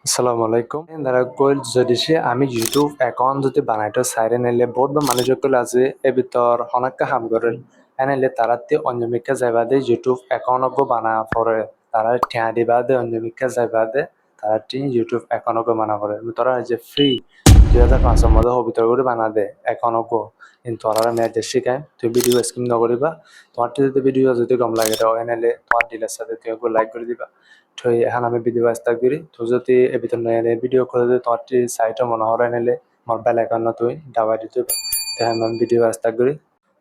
আসসালামু আলাইকুম দাদা কইল যদি সে আমি ইউটিউব অ্যাকাউন্ট যদি বানাইতো সাইরে নাইলে বহুত বা মানুষ কইল আছে এ ভিতর অনেকটা হাম করে এনাইলে তারাতে অন্যমিকা যাইবা দে ইউটিউব অ্যাকাউন্ট গো বানা পরে তারা ঠিয়া দিবা দে অন্যমিকা যাইবা দে তারা টি ইউটিউব অ্যাকাউন্ট গো বানা পরে তোরা যে ফ্রি 2005 মধ্যে ভিতর করে বানা দে অ্যাকাউন্ট গো কিন্তু তোরা মেয়ে দেশি কাই তুই ভিডিও স্কিম নকরিবা তোমার যদি ভিডিও যদি কম লাগে তো এনাইলে তোমার ডিলের সাথে তুই লাইক করে দিবা থৈ এখন আমি ভিডিও স্টার্ট করি তো যদি এ ভিতর নয় ভিডিও করে যদি তোমার সাইটও মনে হয় নিলে আমার বেল আইকন তুই দাবাই দিতে তাই আমি ভিডিও স্টার্ট করি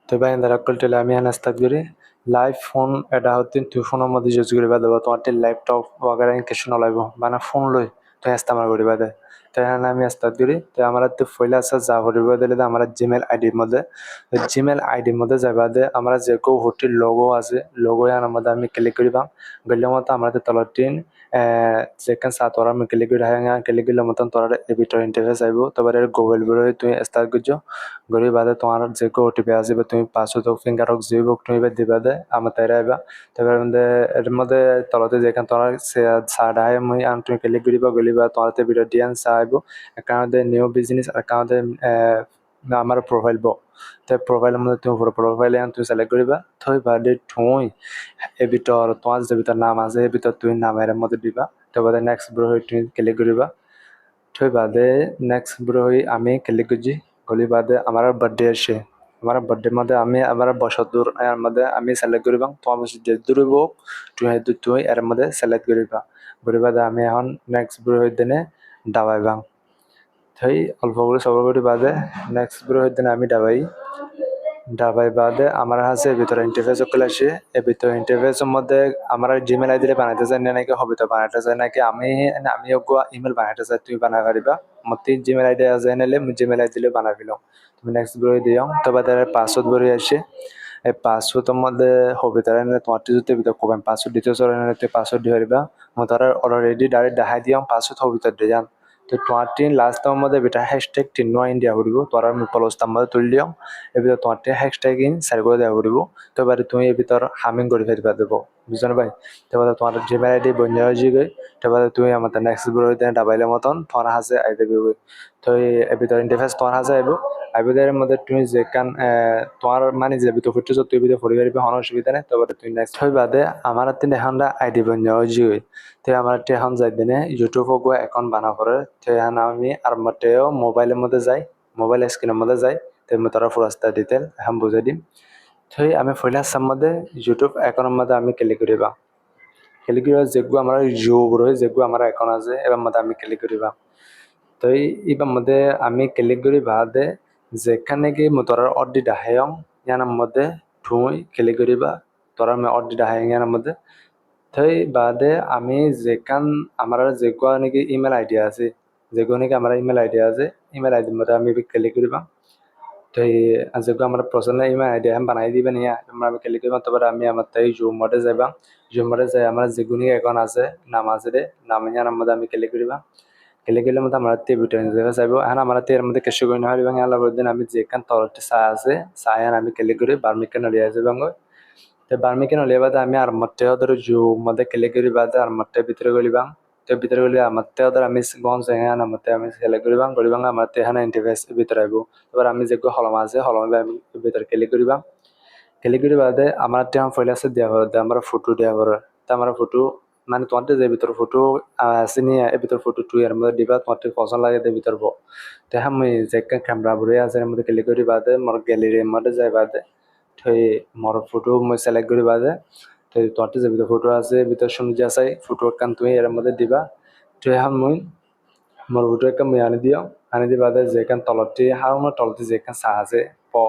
তো ভাই এন্দারা কলটেলে আমি এখানে স্টার্ট করি লাইভ ফোন এটা হচ্ছে তুই ফোনের মধ্যে ইউজ করিবা দেবো তোমার ল্যাপটপ वगैरह কিছু নলাইব মানে ফোন লই তুই ইস্তেমাল করিবা দে তো এখানে আমি স্টার্ট করি তো আমার তো ফইলা আছে যা করিবা দিলে আমার জিমেল আইডির মধ্যে জিমেল আইডির মধ্যে যাবা দে আমরা যে কেউ হোটেল লোগো আছে লোগো এর মধ্যে আমি ক্লিক করিবা গেলে মতো আমাদের তলত টিন যেখানে সাত ওরা আমি ক্লিক করি হ্যাঁ ক্লিক করলে মতন তোর এডিটর ইন্টারফেস আইব তারপরে গুগল বেরোয় তুই স্টার্ট করছো গড়ি বাদে তোমার যে কেউ ওটিপি আসবে তুমি পাসওয়ার্ড হোক ফিঙ্গার হোক যে হোক তুমি দিবা দে আমার তাই আইবা তারপরে এর মধ্যে তলতে যেখানে তোমার সাইড আয় মুই আন তুমি ক্লিক করিবা গলিবা তোমার ভিডিও ডিয়ান চাইব অ্যাকাউন্টে নিউ বিজনেস অ্যাকাউন্টে আমার প্রোফাইল বো তো প্রোফাইলের মধ্যে তুমি প্রোফাইলে তুমি সিলেক্ট করিবা থই বাদে থুই এ ভিতর তোমার যে ভিতর নাম আছে এ ভিতর তুমি নামের মধ্যে দিবা তারপরে নেক্সট ব্রো তুমি ক্লিক করিবা থই বাদে নেক্সট ব্রো আমি ক্লিক করছি গলি বাদে আমার বার্থডে আসে আমার বার্থডে মধ্যে আমি আমার বছর দূর এর মধ্যে আমি সিলেক্ট করিবা তোমার বছর যে দূর হইব তুই এর মধ্যে সিলেক্ট করিবা করি বাদে আমি এখন নেক্সট ব্রো দিনে দাবাইবা থই অল্প করে সবর করি বাদে নেক্সট ব্রো দিনে আমি দাবাই ডাবাই বাদে আমার হাসে ভিতরে ইন্টারফেস চলে আসে এই ভিতরে ইন্টারফেসের মধ্যে আমার জিমেল আইডি বানাইতে চাই না নাকি হবে তো বানাইতে চাই নাকি আমি ইমেল বানাইতে চাই তুমি বানাই পারিবা মতে জিমেল আইডি আছে নাইলে জিমেল আইডি দিলে বানাই দিলাম তুমি নেক্সট বই দিও তবে তার পাসওয়ার্ড বই আসে এই পাসওয়ার্ডের মধ্যে হবে তার তোমার যদি ভিতরে কবেন পাসওয়ার্ড দিতে চাই না পাসওয়ার্ড দিয়ে পারিবা মই তার অলরেডি ডাইরেক্ট দেখাই দিও পাসওয়ার্ড হবে ভিতরে দিয়ে যান তো তোমার লাস্ট মধ্যে বেটা হ্যাশট্যাগ টিনো ইন্ডিয়া করব তোরা আমি পলস্তার মধ্যে তুলি দিও এ ভিতর তোমার হ্যাশট্যাগ ইন সার করে দেওয়া করব তো এবারে তুমি এ ভিতর হামিং করে ফেলবা দেবো বুঝছো ভাই তারপরে তোমার জিমেল আইডি বন্ধ হয়ে যাবে তারপরে তুমি আমাদের নেক্সট ব্রো ডাবাইলের মতন তোমার হাসে আই দেবে তো এর ভিতর ইন্টারফেস তোমার হাসে আইব আইবিদের মধ্যে তুমি যে কান তোমার মানে যে ভিতর ফুটছো তুই ভিতর ফুটে পারবি কোনো অসুবিধা নেই তারপরে তুমি নেক্সট হয়ে বাদে আমার তিন এখন আইডি বন্ধ হয়ে যাবে তো আমার এখন যাই দিনে ইউটিউবও গো অ্যাকাউন্ট বানা করে তো এখন আমি আর মতেও মোবাইলের মধ্যে যাই মোবাইল স্ক্রিনের মধ্যে যাই তো আমি তারা ফুরাস্তা ডিটেল এখন বুঝাই দিম থৈ আমি ফইলা মধ্যে ইউটিউব অ্যাকাউন্টের মধ্যে আমি ক্লিক করিবা ক্লিক করিবা যেগু আমার জিও রয়ে যেগু আমার অ্যাকাউন্ট আছে এবার মধ্যে আমি ক্লিক করিবা তো এবার মধ্যে আমি ক্লিক করি বাদে যেখানে কি তোরার অড্ডি ডাহায়ং ইয়ানার মধ্যে ঠুই ক্লিক করিবা তোরা আমি অড্ডি ডাহায়ং ইয়ানার মধ্যে থৈ বাদে আমি যেখান আমার যেগুলো নাকি ইমেল আইডি আছে যেগুলো নাকি আমার ইমেল আইডি আছে ইমেল আইডির মধ্যে আমি ক্লিক করিবা তো যেগুলো আমার পছন্দ ইমেল আইডি আমি বানাই দিবেন ইয়া আমি ক্লিক করিবা তারপরে আমি আমার তাই জুমতে যাইবা জুমতে যাই আমার যেগুলো এখন আছে নাম আছে রে নাম ইয়ার মধ্যে আমি ক্লিক করিবা ক্লিক করলে মধ্যে আমার ভিডিও চাইব এখন আমার এর মধ্যে কিছু করে না এবং আল্লাহ দিন আমি যেখান তলটি চা আছে চায়ান আমি ক্লিক করি বার্মিকেন লিয়ে যাবে তো বার্মিকেন লিয়ে বাদে আমি আর মধ্যে ওদের জু মধ্যে ক্লিক করি বাদে আর মধ্যে ভিতরে গলিবা তো ভিতরে গলি আমার ওদের আমি গন চাই আমার আমি সিলেক্ট করিবা করিবা আমার এখানে ইন্টারফেস ভিতরে আইব এবার আমি যেগুলো হলম আছে হলম আমি ভিতরে ক্লিক করিবা ক্লিক করি বাদে আমার টেম ফাইল আছে দেওয়া হবে আমার ফটো দেওয়া হবে তো আমার ফটো মানে তোমার যে ভিতর ফটো আছে নিয়ে এর ভিতর ফটো তুই এর মধ্যে দিবা তোমার পছন্দ লাগে এর ভিতর বো তো হ্যাঁ মুই যে ক্যামেরা বড়ে আছে এর মধ্যে ক্লিক করি বাদে মোর গ্যালারির মধ্যে যাই বাদে থৈ মোর ফটো মুই সিলেক্ট করি বাদে তো তোমার যে ভিতর ফটো আছে ভিতর শুনি যা চাই ফটো কান তুমি এর মধ্যে দিবা তো হ্যাঁ মুই মোর ফটো একটা মুই আনি দি বাদে যেখান তলতে হার তলতে যেখান চা আছে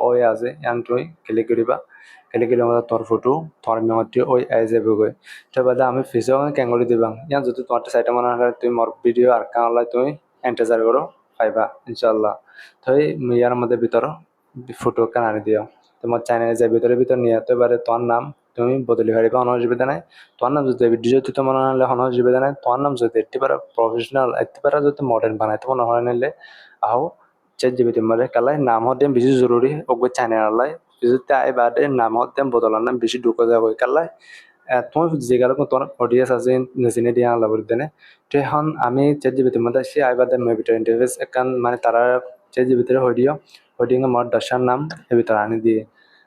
ওই আছে ইয়ান তুমি ক্লিক করিবা ক্লিক করলে আমাদের তোর ফটো তোর মেমোটি ওই আই যাবে গই তো বাদে আমি ফিসেও ক্যাঙ্গরি দিবাং ইয়ান যদি তোমার সাইটে মনে হয় তুমি মোর ভিডিও আর কানলাই তুমি এন্টার করো পাইবা ইনশাল্লাহ তো ইয়ার মধ্যে ভিতর ফটো কান আনি দিও তোমার চ্যানেলে যে ভিতরে নিয়ে তো এবারে তোমার নাম তুমি বদলি পারিবা কোনো অসুবিধা নাই তোমার নাম যদি ভিডিও যদি তোমার মনে হলে কোনো অসুবিধা নাই তোমার নাম যদি একটি প্রফেশনাল একটি যদি মডার্ন বানাইতে মনে হয় নিলে আও চেক জিবি তোমার কালাই নাম হতে বেশি জরুরি ওগো চ্যানেল লাই যদি আই বাদে নাম হতে বদলার নাম বেশি ঢুকে যাবে কালাই তোমার যেগুলো তোমার অডিয়েন্স আছে নিজে দিয়ে আনলা বলি দেনে তো এখন আমি চেট জিবিটির মধ্যে সে আইবাদে মই ভিতরে ইন্টারফেস একান মানে তারা চেট জিবিটির হডিও মোর দশার নাম এ ভিতরে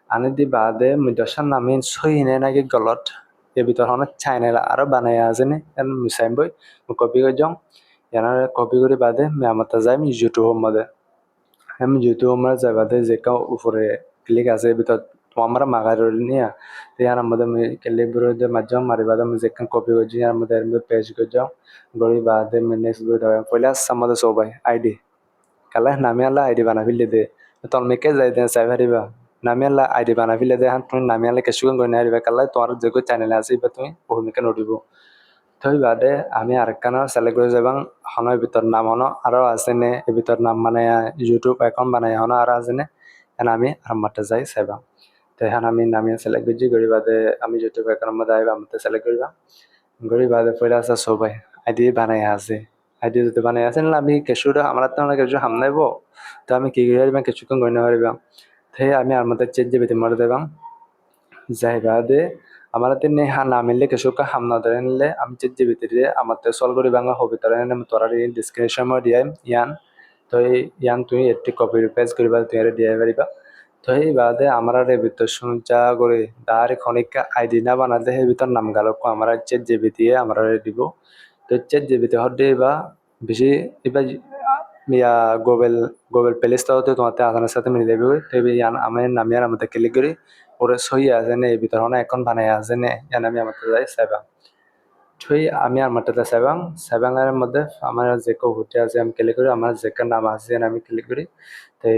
আনি দি বাদে মই দশার নামে সই নে নাকি গলত এ ভিতর অনেক চ্যানেল আরো বানাই আছে নে মিসাইম বই কপি করে যাও এনার কপি করে বাদে আমি আমার যাই ইউটিউবের মধ্যে আমি ইউটিউবের মধ্যে যাই বাদে যে কাউ উপরে ক্লিক আছে এ ভিতর তোমার মাগার নিয়া ইয়ার মধ্যে আমি ক্লিক করে মাঝে মারি বাদে আমি যে কপি করে যাই মধ্যে পেজ করে যাও গড়ি বাদে আমি নেক্সট করে দেওয়া পয়লা আমাদের সবাই আইডি কালা নামি আল্লাহ আইডি বানা ফেললে দে তোর মেকে যাই দে চাই পারিবা নামি আল্লাহ আইডি বানা ফেললে দে হান তুমি নামি আল্লাহ কেসুকে গই না হারিবা কালা তোমার যে চ্যানেল আছে এবার তুমি ওহমিকে নড়িব থই বাদে আমি আরেকখানা সিলেক্ট করে যাবাং হনের ভিতর নাম হনো আরো আছে নে এ ভিতর নাম মানে ইউটিউব অ্যাকাউন্ট বানাই হনো আরো আছে নে এখানে আমি আর মাঠে যাই চাইবাং তো এখানে আমি নামিয়ে সিলেক্ট করছি গড়ি বাদে আমি ইউটিউব অ্যাকাউন্ট মধ্যে আইবা আমাকে সিলেক্ট করিবা গড়ি বাদে পয়লা আছে সবাই আইডি বানাই আছে আইডি যদি বানাই আছে না আমি কেসুটা আমার তো অনেক কিছু হাম নাইব তো আমি কি করি কিছুক্ষণ গড়ি না পারিবা তো আমি আর মধ্যে চেঞ্জ যাবে তোমার দেবাং যাইবা দে আমার নে হা না মিললে কেসুকা হাম না ধরে নিলে আমি চেঞ্জ যাবে ভিতরে আমার তো সলভ করি বাংলা হবে তারা আমি তোরা ডিসক্রিপশন দিয়ে ইয়ান তো ইয়ান তুই একটি কপি পেস্ট করিবা তুই দিয়ে পারিবা তো এই বাদে আমার ভিতর শুনছা করে তার খনিকা আইডি না বানাতে সেই ভিতর নাম গালক আমার চেট জিবি দিয়ে আমরা দিব তো চেট জিবিতে হতে বা বেশি এবার ইয়া গুগল গুগল প্লে স্টোরতে তোমাতে আসানের সাথে মিলে যাবে তো ইয়ান আমি নামিয়ার আমাদের ক্লিক করি ওরে সই আছে নে এই ভিতর হনে এখন বানাই আছে নে ইয়ান আমি আমাদের যাই সেবা থই আমি আমার তাতে সেবাং সেবাংয়ের মধ্যে আমার যে কেউ ঘুরতে আছে আমি ক্লিক করি আমার যে নাম আছে আমি ক্লিক করি তে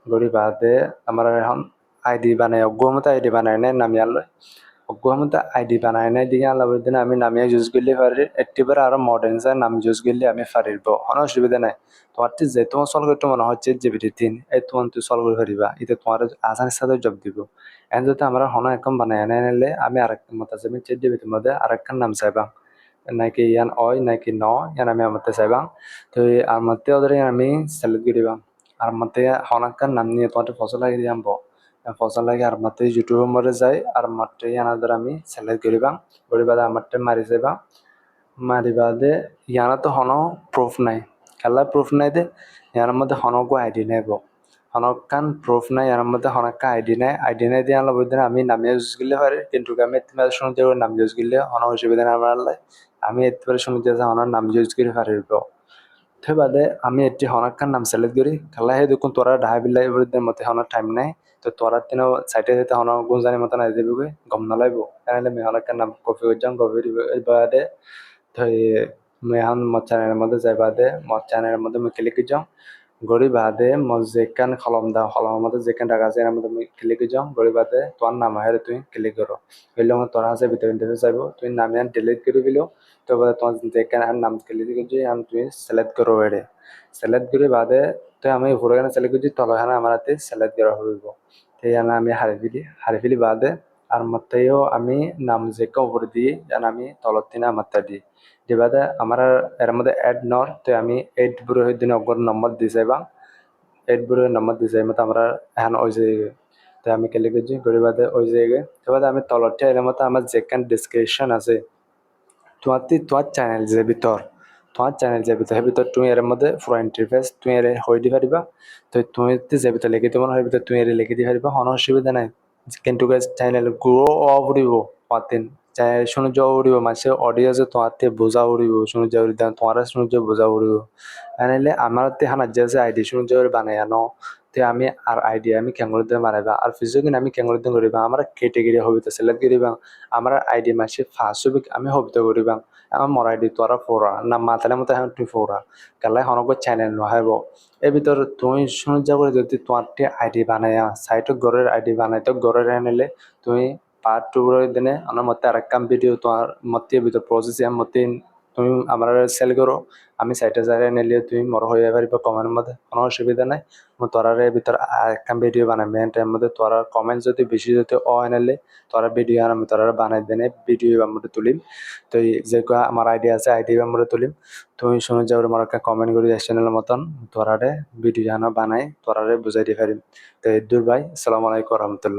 গড়ি বাদে আমার এখন আইডি বানাই অগ্রমতে আইডি বানাই নাই নামিয়াল অগ্রমতে আইডি বানাই নাই দিকে আল্লাহ দিন আমি নামিয়া ইউজ করলে পারি একটিবার আরো মডার্ন যায় নাম ইউজ করলে আমি পারিব কোনো অসুবিধা নাই তোমার যে তোমার সলভ করতে মনে হচ্ছে জিবিটি তিন এই তোমার তুই সলভ করে পারিবা এটা তোমার আসানের সাথে জব দিব এন যদি আমরা হন এখন বানাই নাই নিলে আমি আরেক মত আছে আমি চেট জিবিটির মধ্যে আরেকখান নাম চাইবা নাকি ইয়ান অয় নাকি ন ইয়ান আমি আমাতে চাইবাং তো আর মতে ওদের আমি সিলেক্ট করিবাং আর মতে হনাকার নাম নিয়ে তোমার ফসল লাগিয়ে দিয়াম ফসল লাগে আর মতে ইউটিউবের মধ্যে যাই আর মতে ইয়ানাদের আমি সিলেক্ট করিবাং করিবাদে আমারটা মারি যাইবাং মারি বাদে ইয়ানা তো হন প্রুফ নাই খেলা প্রুফ নাই দে ইয়ার মধ্যে হনকো আইডি নাইব হনকান প্রুফ নাই ইয়ার মধ্যে হনকা আইডি নাই দিয়ে আনলো বুঝতে আমি নামিয়ে ইউজ করলে পারি কিন্তু আমি তোমার শুনতে নাম ইউজ করলে হন অসুবিধা নাই আমার আমি এতবারে শুনতে যে হনার নাম ইউজ করে পারিব থৈ বাদে আমি এটি হনাকার নাম সিলেক্ট করি খেলা হে দেখুন তোরা ডাহাই বিলাই মতে হনার টাইম নাই তো তোরা তিন সাইটে যেতে হন গুঞ্জানি মতো নাই দেবে গম নালাইব তাহলে আমি হনাকার নাম কপি করে যাম কপি বাদে থৈ মই এখন মদ চ্যানেলের মধ্যে যাই বাদে মদ চ্যানেলের মধ্যে মই ক্লিক যাও গড়ি বাদে মই যেখান কলম দাও কলমের মধ্যে যেখান টাকা আছে এর মধ্যে মই ক্লিক যাও গড়ি বাদে তোর নাম আহে তুই ক্লিক করো হইলে তোরা আছে ভিতরে ইন্টারফেস যাইব তুই নাম ইয়ান ডিলিট করে দিলেও তো বাদে তোমার যেখান নাম ক্লিক করছি আমি তুই সিলেক্ট করো এড়ে সিলেক্ট করে বাদে তো আমি ঘুরে গেলে সিলেক্ট করছি তলখানে আমার হাতে সিলেক্ট করা হইব সেই আমি হারি ফেলি বাদে আর মতেও আমি নাম যেকে উপরে দিই যেন আমি তলত দিনে আমারটা দিই দিবাদে আমার এর মধ্যে অ্যাড নর তো আমি এইট বুড়ো হয়ে দিন অগ্র নম্বর দিয়ে যাইবা এইট বুড়ো নম্বর দিয়ে যাই মতো আমরা এখন ওই যে তো আমি কেলে গেছি গরিবাদে ওই জায়গায় তো বাদে আমি তলতে এর মতো আমার যেখান ডিসক্রিপশন আছে তোমার চ্যানেল যে ভিতর তোমার চ্যানেল যে ভিতর ভিতর তুমি এর মধ্যে পুরো ইন্টারফেস তুমি এর হয়ে দি পারিবা তো তুমি যে ভিতর লিখে তোমার হয় ভিতর তুমি এর লিখে দি পারিবা কোনো অসুবিধা নাই কিন্তু চ্যানেল গ্রো অফ উড়িব পাতিন চ্যানেল শুনে যাওয়া উড়িব মাসে অডিয়েন্স তোমাতে বোঝা উড়িব শুনে যাওয়া উড়িব তোমার শুনে যাওয়া বোঝা উড়িব এনাইলে আমার তে হানা যে আইডি শুনে যাওয়ার বানাই আনো তে আমি আর আইডি আমি কেঙ্গুর দিয়ে বানাইবা আর ফিজিও আমি কেঙ্গুর দিয়ে করিবা আমার ক্যাটেগরি হবে তো সিলেক্ট করিবা আমার আইডি মাসে ফার্স্ট হবে আমি হবিত করিবা আমার মর আইডি তোরা ফোরা না মাথালে মতো এখন তুই ফোরা কালাই হনক চ্যানেল নহাইব এর ভিতর তুমি শুনে যাবো যদি তোমার আইডি বানাইয়া সাইটত গড়ের আইডি বানাই তো গড়ের আনিলে তুমি পার্ট টু দিনে আমার মতে আর কাম ভিডিও তোমার মতে ভিতর প্রসেস মতে তুমি আমার সেল করো আমি সাইটে যাই নিলে তুমি মর হয়ে পারিব কমেন্টের মধ্যে কোনো অসুবিধা নাই মই তোরারে ভিতর একটা ভিডিও বানাবি এর মধ্যে তোরা কমেন্ট যদি বেশি যদি আনলে তোরা ভিডিও আমি তোরা বানাই দেনে ভিডিও আমরা তুলিম তো যে আমার আইডিয়া আছে আইডি আমরা তুলিম তুমি শুনে যাও আমার একটা কমেন্ট করি চ্যানেলের মতন তোরারে ভিডিও বানাই তোরারে বুঝাই দিয়ে পারিম তো দূর ভাই আসসালামু আলাইকুম রহমতুল্লাহ।